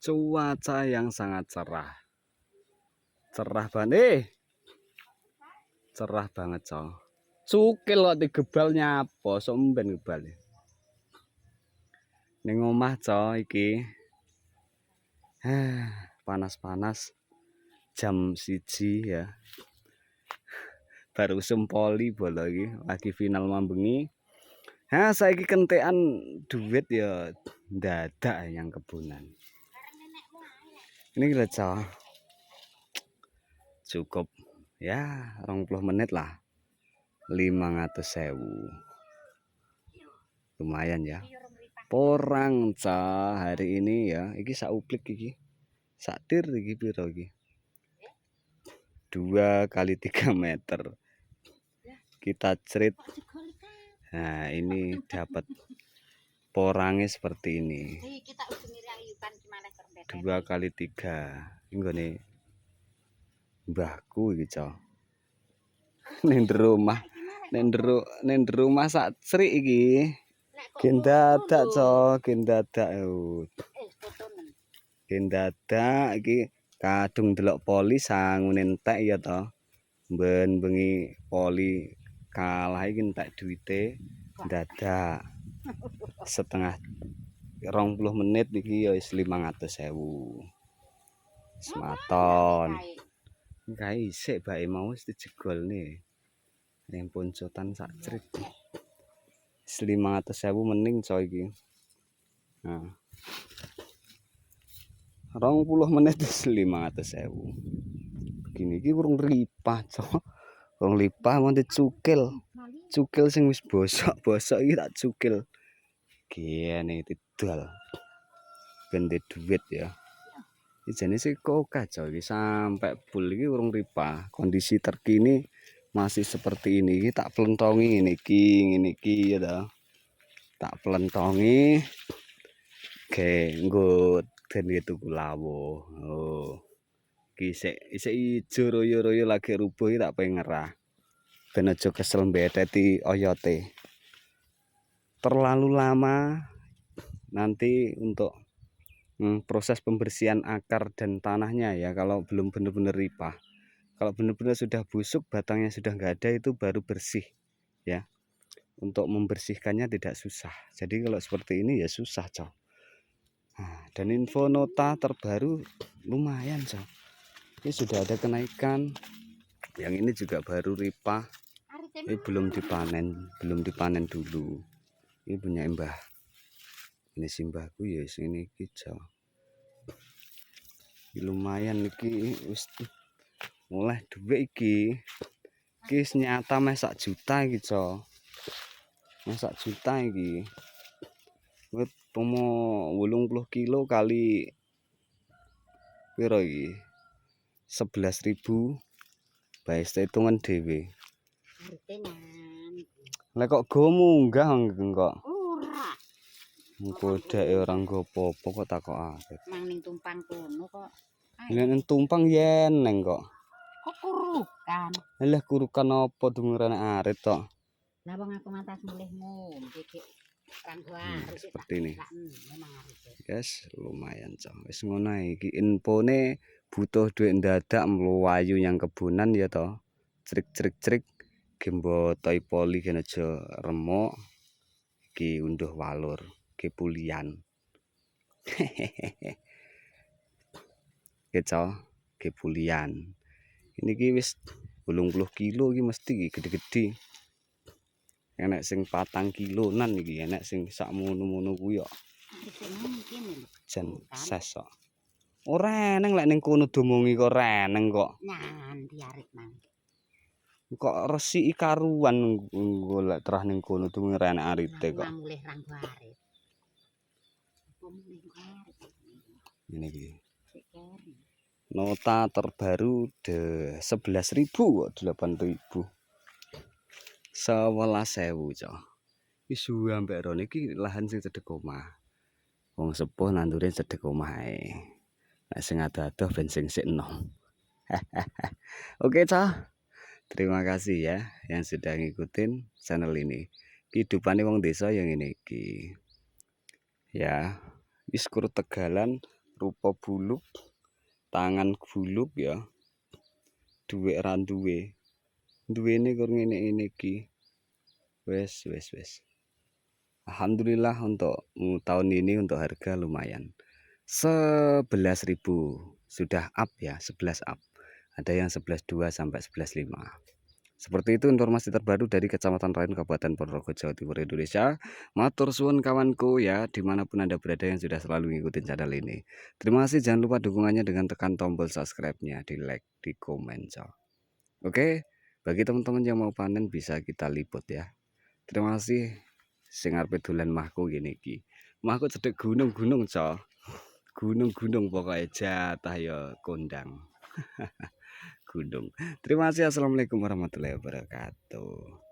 Cuaca yang sangat cerah. Cerah banget. Cerah banget, coy. Cukil kok digebal nyapa, somben gebal. Ning omah, coy, iki. Panas-panas. Jam 1 ya. Baru sempoli bola iki, lagi final mambengi. Saiki kentekan duit ya dadak yang kebunan. Ini lho, coy. Cukup ya 20 menit lah. 500.000. Lumayan ya. Porang hari ini ya. Iki sauplik iki. Saktir iki piro iki? 2 kali 3 meter. Kita cerit. Nah, ini dapat porangnya seperti ini. 2 kali 3. Ini mbahku iki, Cok. Ning rumah. Ning rumah sak crik iki. Gendadak, Cok, gendadak. Gendadak iki kadung delok poli sangune entek ya to. Ben bengi poli kalah iki entek duwite dadak. Setengah 20 menit iki ya wis 500.000. Sematon. Enggak isik bae mau wis dijegolne. Ning poncotan sak crit. 500.000 mending coy iki. Nah. 20 menit 500.000. Begini iki urung ripah, Cok. Urung lipah mau dicukil. Cukil sing wis bosok iki tak cukil. Gene tidal. Ben duit ya. Iki jenis kok kacau iki sampai full iki urung ripah. Kondisi terkini masih seperti ini. Iki tak pelentongi ngene iki ya ta. Tak pelentongi. Oke, nggo den tuku lawuh. Oh. Iki isik ijo royo-royo lagi rubuh iki tak pengen ngerah. Ben aja kesel mbeteti oyote. Terlalu lama nanti untuk proses pembersihan akar dan tanahnya ya kalau belum benar-benar ripah. Kalau benar-benar sudah busuk, batangnya sudah nggak ada, itu baru bersih ya. Untuk membersihkannya tidak susah. Jadi kalau seperti ini ya susah, Cok. Nah, dan info nota terbaru lumayan, Cok. Ini sudah ada kenaikan. Yang ini juga baru ripah. Ini belum dipanen dulu. Ini punya mbah. Ini simbahku ya sini kicau. Lumayan iki wis mulai duit iki. Iki nyata meh 1 juta iki, Cok. Meh 1 juta iki. Wit pomo 80 kilo kali piro iki? 11.000. Bae hitungan dhewe. Lah kok go munggah kok? Ora. Engko dheke ora nggo apa-apa kok takokake. Nang ning tumpang kono kok. Ning tumpang yen neng kok. Kok kurukan? Lah kurukan apa dungerane arit tok. Lah wong aku mantas mulih ngombe iki. Seperti ini. Guys, lumayan, Cok. Wis ngono iki infone butuh duit ndadak mluwayu yang kebunan ya toh. Crik gembo toi poli kene aja remuk. Iki unduh walur, iki pulian. Iki, Cok, iki pulian. Ini ki wis 80 kilo iki mesti iki gede-gede. Enek sing 4 kilonan iki, enek sing sak mono-mono kuwi kok. Jan ses kok. Ora eneng lek ning kono domongi kok reneng kok. Nyanti arek mang. Kok resiki karuan golek terah ning kono domongi renek arite kok. Mulih rang arek. Ini iki. Nota terbaru 11.000 kok 8.000. 11.000, Cok. Wis suwe ambek rone iki lahan sing cedhek omah. Wong sepuh nandure cedhek omah ae. Nek sing ado-ado ben sing sik enom. Oke, Cok. Terima kasih ya yang sudah ngikutin channel ini. Kehidupane wong desa yang ini iki. Ya, wis kur Tegalan rupa buluk, tangan buluk ya. Duwe ra duwe. Duwene kok ngene-ngene iki. Wes. Alhamdulillah untuk tahun ini untuk harga lumayan. 11.000 sudah up ya, 11 up. Ada yang 11.2 sampai 11.5. Seperti itu informasi terbaru dari Kecamatan Rain Kabupaten Ponorogo Jawa Timur Indonesia. Matur suwun kawanku ya, dimanapun Anda berada yang sudah selalu ngikutin channel ini. Terima kasih, jangan lupa dukungannya dengan tekan tombol subscribe-nya, di like, di komen. Oke, bagi teman-teman yang mau panen bisa kita liput ya. Terima kasih. Sing arepe dolan mahku gini iki. Mahku cedek gunung-gunung, Cok. Gunung-gunung pokoknya jatah ya kondang. Gunung. Terima kasih. Assalamualaikum warahmatullahi wabarakatuh.